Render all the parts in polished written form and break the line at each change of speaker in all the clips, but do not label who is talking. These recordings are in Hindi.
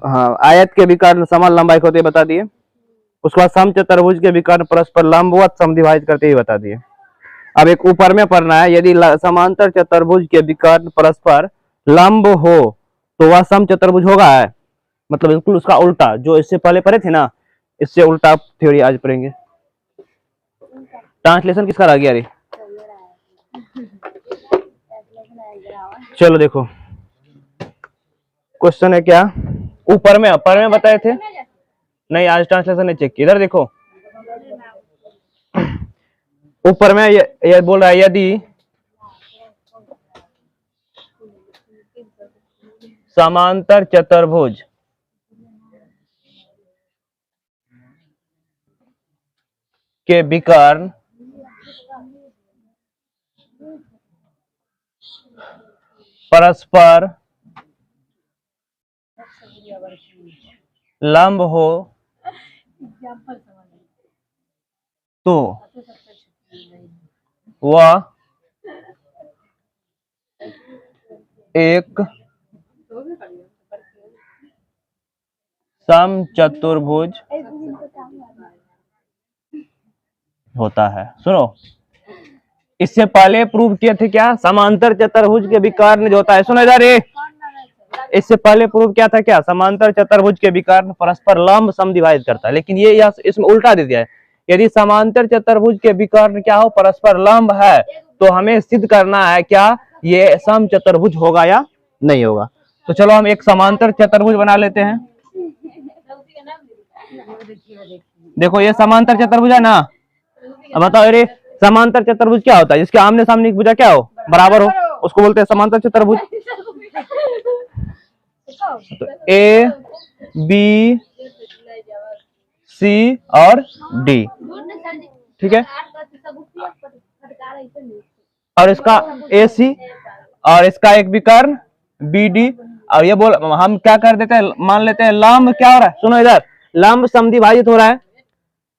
हाँ, आयत के विकर्ण समान लंबाई होते बता दिए। उसके बाद समचतुर्भुज के विकर्ण परस्पर लंबवत समद्विभाजित करते ही बता दिए। अब एक ऊपर में पढ़ना है, यदि समांतर चतुर्भुज के विकर्ण परस्पर लंब हो तो वह समचतुर्भुज होगा है, मतलब बिल्कुल उसका उल्टा, जो इससे पहले पढ़े थे ना, इससे उल्टा थ्योरी आज पढ़ेंगे। ट्रांसलेशन किसका रह गया रे? चलो देखो, क्वेश्चन है क्या, ऊपर में बताए थे नहीं, आज ट्रांसलेशन ने चेक किया। इधर देखो, ऊपर में ये बोल रहा है, यदि समांतर चतुर्भुज के विकर्ण परस्पर लंब हो तो वह एक समचतुर्भुज होता है। सुनो, इससे पहले प्रूव किए थे क्या, समांतर चतुर्भुज के विकर्ण जो होता है, सुनो इधर, इससे पहले प्रूव किया था क्या, समांतर चतुर्भुज के विकर्ण परस्पर लंब समद्विभाजित करता है, लेकिन ये इसमें उल्टा दे दिया है। यदि समांतर चतुर्भुज के विकर्ण क्या हो, परस्पर लंब है, तो हमें सिद्ध करना है क्या, ये समचतुर्भुज होगा या नहीं होगा। तो चलो हम एक समांतर चतुर्भुज बना लेते हैं। देखो ये समांतर चतुर्भुज है ना, अब बताओ अरे समांतर चतुर्भुज क्या होता है, जिसके आमने सामने की भुजा क्या हो, बराबर हो, उसको बोलते हैं समांतर चतुर्भुज। तो ए बी सी और डी, ठीक है, और इसका ए सी और इसका एक विकर्ण बी डी, और ये बोल हम क्या कर देते हैं, मान लेते हैं लंब क्या हो रहा है, सुनो इधर, लंब समद्विभाजित हो रहा है।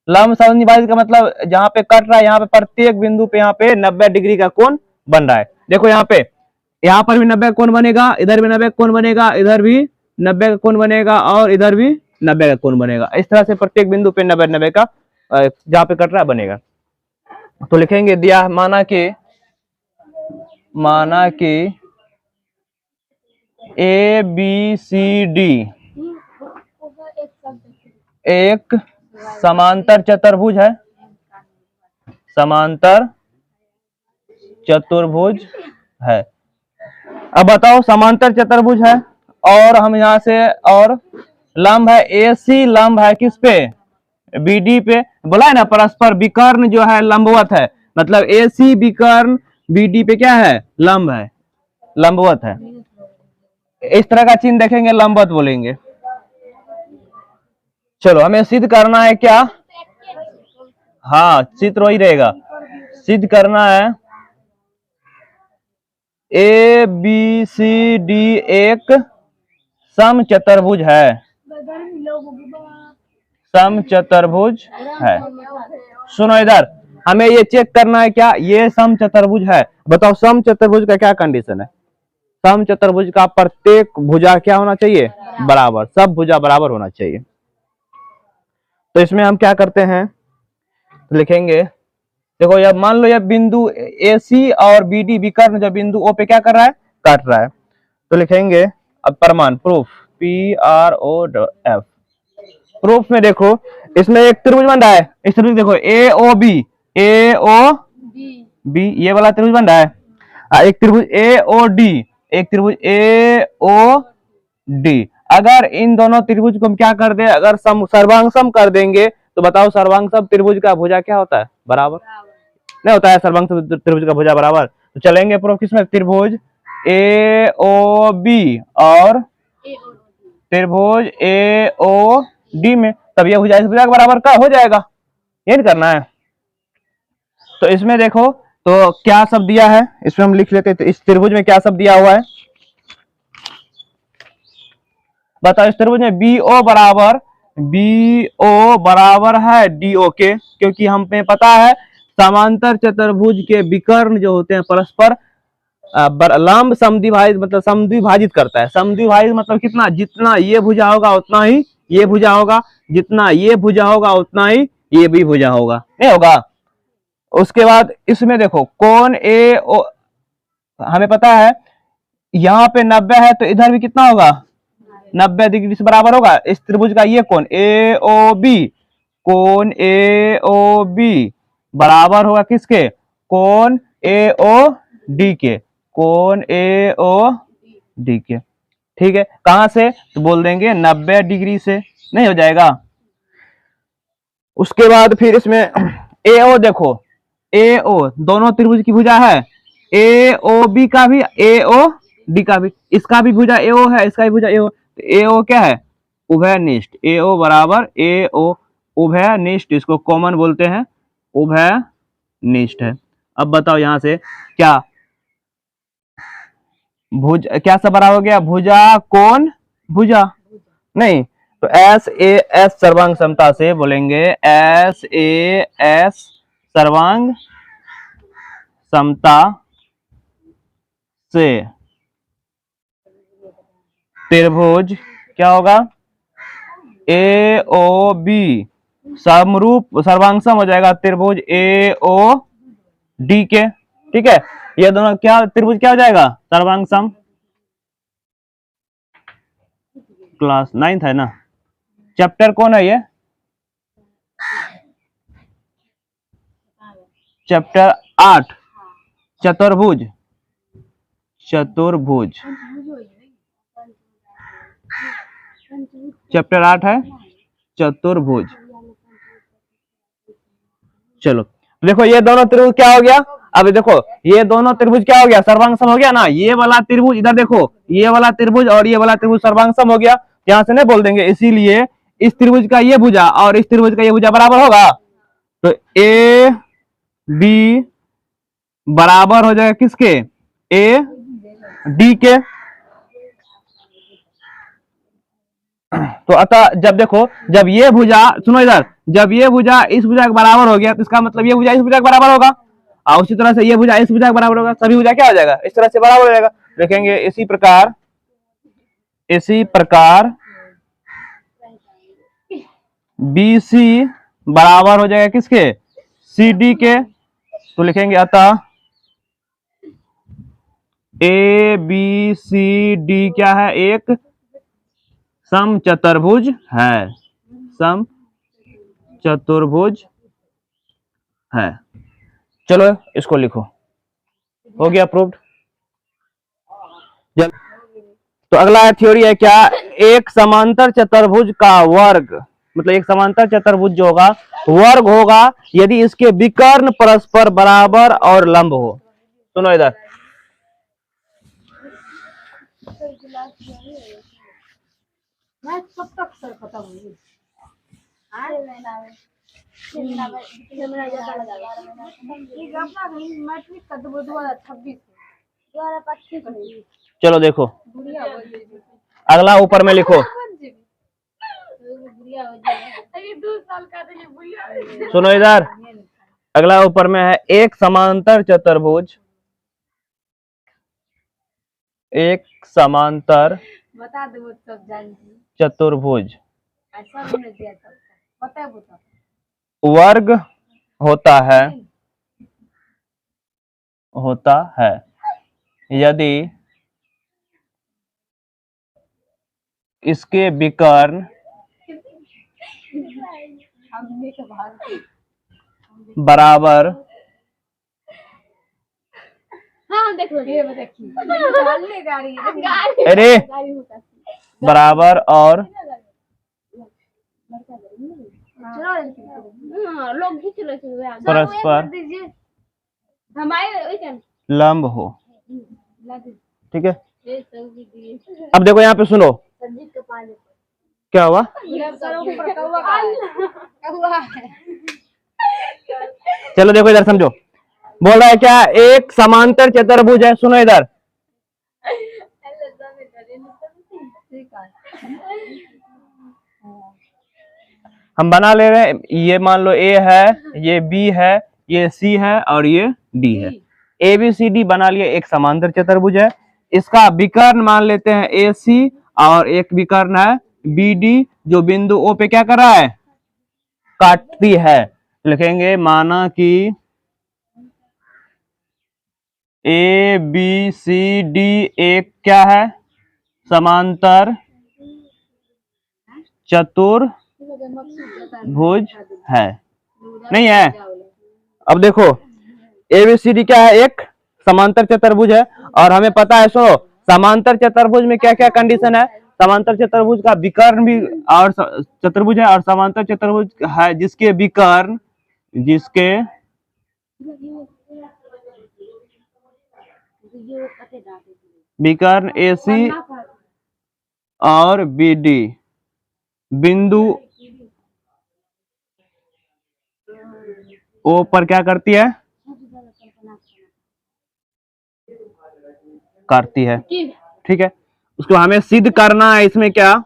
लंब समद्विभाजित का मतलब जहां पे कट रहा है, यहाँ पे प्रत्येक बिंदु पे यहाँ पे 90 डिग्री का कोण बन रहा है। देखो यहाँ पे, यहाँ पर भी 90 कोण बनेगा, इधर भी 90 कोण बनेगा, इधर भी 90 का कोण बनेगा, और इधर भी 90 का कोण बनेगा। इस तरह से प्रत्येक बिंदु पे 90 का जहाँ पे कट रहा है बनेगा। तो लिखेंगे दिया, माना कि ए बी सी डी एक समांतर चतुर्भुज है, समांतर चतुर्भुज है। अब बताओ समांतर चतुर्भुज है, और हम यहाँ से, और लंब है ए सी, लंब है किस पे, बी डी पे, बोला है ना परस्पर विकर्ण जो है लंबवत है, मतलब ए सी विकर्ण बी डी पे क्या है, लंब है, लंबवत है। इस तरह का चिन्ह देखेंगे लंबवत बोलेंगे। चलो हमें सिद्ध करना है क्या, हाँ चित्र वही रहेगा, सिद्ध करना है ए बी सी डी एक समचतुर्भुज है, समचतुर्भुज है। सुनो इधर, हमें ये चेक करना है क्या, ये समचतुर्भुज है। बताओ समचतुर्भुज का क्या कंडीशन है, समचतुर्भुज का प्रत्येक भुजा क्या होना चाहिए, बराबर, सब भुजा बराबर होना चाहिए। तो इसमें हम क्या करते हैं, तो लिखेंगे, देखो ये मान लो ये बिंदु ए सी और बी डी विकर्ण जो बिंदु ओ पे क्या कर रहा है, काट रहा है। तो लिखेंगे अब प्रमाण, proof, P R O F. Proof में देखो, इसमें एक त्रिभुज बन रहा है, इस त्रिभुज देखो ए ओ बी, ये वाला त्रिभुज बन रहा है। एक त्रिभुज ए ओ डी, एक त्रिभुज ए ओ डी। अगर इन दोनों त्रिभुज को हम क्या कर दे, अगर सर्वांग कर देंगे, तो बताओ सर्वांग त्रिभुज का भुजा क्या होता है, बराबर नहीं होता है, सर्वांग त्रिभुज का भुजा बराबर। तो चलेंगे प्रूफ किसमें, त्रिभुज ए ओ बी और त्रिभुज ए ओ डी में, तब ये भुजा इस भुजा के बराबर का हो जाएगा, ये नहीं करना है। तो इसमें देखो, तो क्या सब दिया है, इसमें हम लिख लेते हैं, तो इस त्रिभुज में क्या सब दिया हुआ है, बताओ। इस त्रिभुज में बी ओ बराबर है डी ओ के, क्योंकि हमें पता है समांतर चतुर्भुज के विकर्ण जो होते हैं परस्पर लंब समद्विभाजित मतलब समद्विभाजित करता है। समद्विभाजित मतलब कितना, जितना ये भुजा होगा उतना ही ये भुजा होगा, जितना ये भुजा होगा उतना ही ये भी भुजा होगा, नहीं होगा। उसके बाद इसमें देखो कोण ए ओ, हमें पता है यहाँ पे 90 है तो इधर भी कितना होगा, 90 डिग्री से बराबर होगा। इस त्रिभुज का ये कोण ए ओ बी, कोण ए ओ बी बराबर होगा किसके, कोण ए ओ डी के, कोण ए ओ डी के। ठीक है, कहां से, तो बोल देंगे 90 डिग्री से, नहीं हो जाएगा। उसके बाद फिर इसमें ए ओ देखो, ए ओ दोनों त्रिभुज की भुजा है, ए ओ बी का भी ए ओ डी का भी, इसका भी भुजा ए ओ है, इसका भी भुजा ए ओ, ए ओ क्या है, उभयनिष्ठ, ए ओ बराबर ए ओ उभयनिष्ठ, इसको कॉमन बोलते हैं, उभयनिष्ठ है। अब बताओ यहां से क्या भुज क्या सब बराबर हो गया, भुजा कोण भुजा, नहीं तो एस ए एस सर्वांग समता से बोलेंगे, एस ए एस सर्वांग समता से त्रिभुज क्या होगा, ए ओ बी समरूप सर्वांगसम हो जाएगा त्रिभुज ए ओ डी के। ठीक है, ये दोनों क्या त्रिभुज क्या हो जाएगा, सर्वांगसम। क्लास 9th है ना, चैप्टर कौन है ये, चैप्टर 8 चतुर्भुज, चतुर्भुज चैप्टर 8 है चतुर्भुज। चलो देखो ये दोनों त्रिभुज क्या हो गया, अब देखो ये दोनों त्रिभुज क्या हो गया, सर्वांगसम हो गया ना। ये वाला त्रिभुज इधर देखो, ये वाला त्रिभुज और ये वाला त्रिभुज सर्वांगसम हो गया, यहां से नहीं बोल देंगे, इसीलिए इस त्रिभुज का ये भुजा और इस त्रिभुज का ये भुजा बराबर होगा, तो ए बी बराबर हो जाएगा किसके, ए डी के। तो अतः जब देखो, जब ये भुजा, सुनो इधर, जब ये भुजा इस भुजा के बराबर हो गया तो इसका मतलब ये भुजा इस भुजा के बराबर होगा, और उसी तरह से ये भुजा इस भुजा के बराबर होगा, सभी भुजा क्या हो जाएगा, इस तरह से बराबर हो जाएगा। देखेंगे इसी प्रकार बी सी बराबर हो जाएगा किसके, सी डी के। तो लिखेंगे अतः ए बी सी डी क्या है, एक समचतुर्भुज है, समचतुर्भुज है। चलो इसको लिखो, हो गया प्रूव्ड। तो अगला थ्योरी है क्या, एक समांतर चतुर्भुज का वर्ग, मतलब एक समांतर चतुर्भुज जो होगा वर्ग होगा यदि इसके विकर्ण परस्पर बराबर और लंब हो। सुनो इधर, चलो देखो अगला ऊपर में लिखो, सुनो इधर, अगला ऊपर में है एक समांतर चतुर्भुज, एक समांतर चतुर्भुज वर्ग होता है यदि इसके विकर्ण बराबर अरे बराबर और परस्पर लंब हो। ठीक है, अब देखो यहाँ पे सुनो क्या हुआ, चलो देखो इधर समझो, बोल रहा है क्या, एक समांतर चतुर्भुज है, सुनो इधर, हम बना ले रहे हैं, ये मान लो ए है, ये बी है, ये सी है और ये डी है। ABCD बना लिया, एक समांतर चतुर्भुज है। इसका विकर्ण मान लेते हैं AC और एक विकर्ण है BD, जो बिंदु O पे क्या कर रहा है, काटती है। लिखेंगे माना कि ABCD एक क्या है, समांतर चतुर्भुज है, नहीं है। अब देखो ABCD क्या है, एक समांतर चतुर्भुज है। और हमें पता है, सुनो, समांतर चतुर्भुज में क्या क्या कंडीशन है। समांतर चतुर्भुज का विकर्ण भी और चतुर्भुज है, और समांतर चतुर्भुज है जिसके विकर्ण AC और BD बिंदु O पर क्या करती है, करती है। ठीक है, उसको हमें सिद्ध करना है। इसमें क्या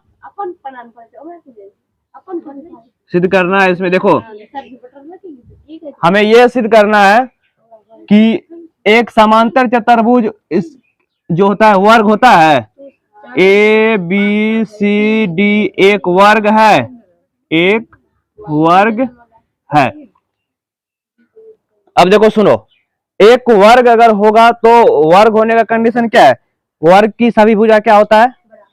सिद्ध करना है, इसमें देखो हमें यह सिद्ध करना है कि एक समांतर चतुर्भुज इस जो होता है वर्ग होता है, ABCD एक वर्ग है, एक वर्ग है। अब देखो सुनो, एक वर्ग अगर होगा तो वर्ग होने का कंडीशन क्या है, वर्ग की सभी भुजा क्या होता है,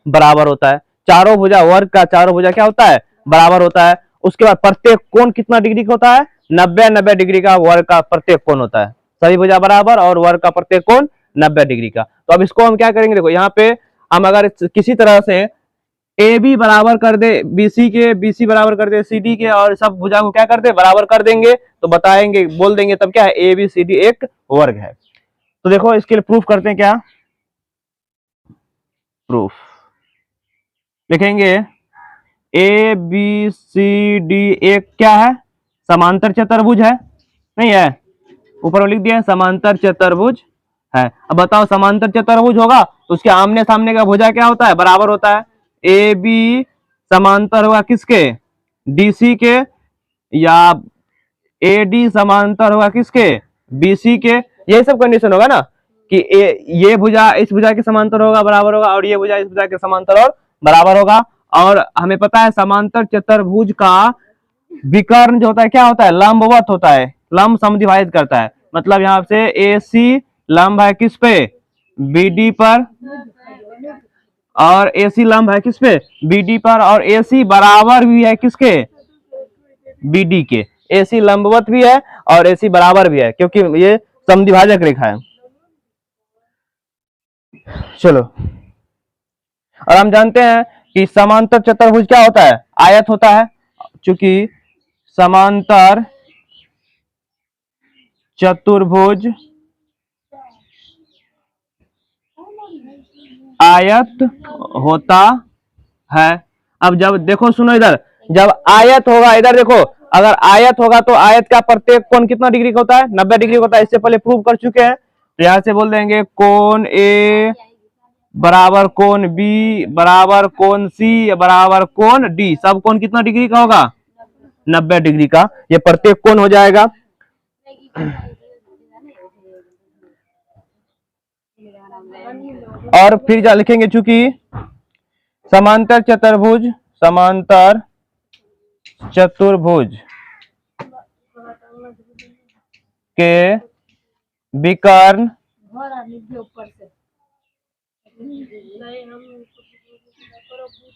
बराबर होता है। चारों भुजा, वर्ग का चारों भुजा क्या होता है, बराबर होता है। उसके बाद प्रत्येक कोण कितना डिग्री का होता है, 90 डिग्री का वर्ग का प्रत्येक कोण होता है। सभी भुजा बराबर और वर्ग का प्रत्येक कोण 90 डिग्री का। तो अब इसको हम क्या करेंगे, देखो यहाँ पे हम अगर किसी तरह से AB बराबर कर दे BC के, BC बराबर कर दे CD के, और सब भुजा को क्या कर दे, बराबर कर देंगे, तो बताएंगे, बोल देंगे तब क्या है, ABCD एक वर्ग है। तो देखो इसके लिए प्रूफ करते हैं, क्या प्रूफ लिखेंगे, ABCD एक क्या है, समांतर चतुर्भुज है, नहीं है, ऊपर लिख दिया समांतर चतुर्भुज है। अब बताओ समांतर चतुर्भुज होगा तो उसके आमने सामने का भुजा क्या होता है, बराबर होता है। AB समांतर होगा किसके, DC के, या AD समांतर होगा किसके, BC के। यही सब कंडीशन होगा ना कि ये भुजा इस भुजा के समांतर होगा, बराबर होगा, और ये भुजा इस भुजा के समांतर और बराबर होगा। और हमें पता है समांतर चतुर्भुज का विकर्ण जो होता है क्या होता है, लंबवत होता है, लंब समद्विभाजित करता है। मतलब यहाँ से AC लंब है किस पे, BD पर, और AC लंब है किस पे, BD पर, और AC बराबर भी है किसके, BD के। AC लंबवत भी है और AC बराबर भी है, क्योंकि ये समद्विभाजक रेखा है। चलो, और हम जानते हैं कि समांतर चतुर्भुज क्या होता है, आयत होता है। चूंकि समांतर चतुर्भुज आयत होता है। अब जब देखो सुनो इधर, जब आयत होगा, इधर देखो, अगर आयत होगा तो आयत का प्रत्येक कोण कितना डिग्री का होता है, 90 डिग्री का होता है। इससे पहले प्रूव कर चुके हैं। तो यहां से बोल देंगे कोण A बराबर कोण B बराबर कोण C बराबर कोण D, सब कोण कितना डिग्री का होगा, 90 डिग्री का। ये प्रत्येक कोण हो जाएगा। और फिर क्या लिखेंगे, चूंकि समांतर चतुर्भुज के विकर्ण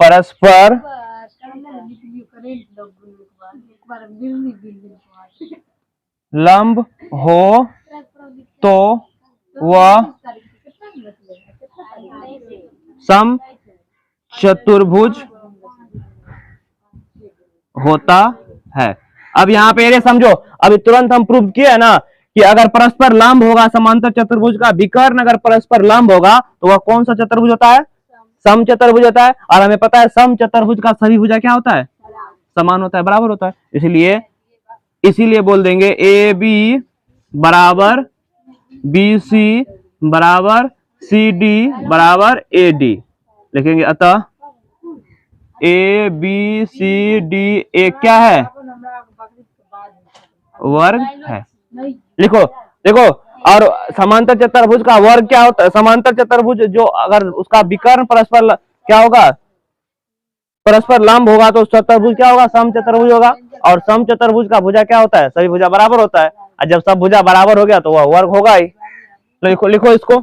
परस्पर लंब हो तो वह सम चतुर्भुज होता है। अब यहाँ पे ये समझो, अभी तुरंत हम प्रूव किए ना कि अगर परस्पर लंब होगा, समांतर चतुर्भुज का विकर्ण अगर परस्पर लंब होगा तो वह कौन सा चतुर्भुज होता है, सम चतुर्भुज होता है। और हमें पता है सम चतुर्भुज का सभी भुजा क्या होता है, समान होता है, बराबर होता है। इसीलिए बोल देंगे AB बराबर BC बराबर CD बराबर AD। लिखेंगे अतः ABCD एक क्या है, वर्ग है। लिखो देखो, और समांतर चतुर्भुज का वर्ग क्या होता है? समांतर चतुर्भुज जो अगर उसका विकर्ण परस्पर क्या होगा, परस्पर लंब होगा तो चतुर्भुज क्या होगा? सम चतुर्भुज होगा। और सम चतुर्भुज का भुजा क्या होता है? सभी भुजा बराबर होता है। और जब सब भुजा बराबर हो गया तो वह वर्ग होगा ही। लिखो लिखो इसको।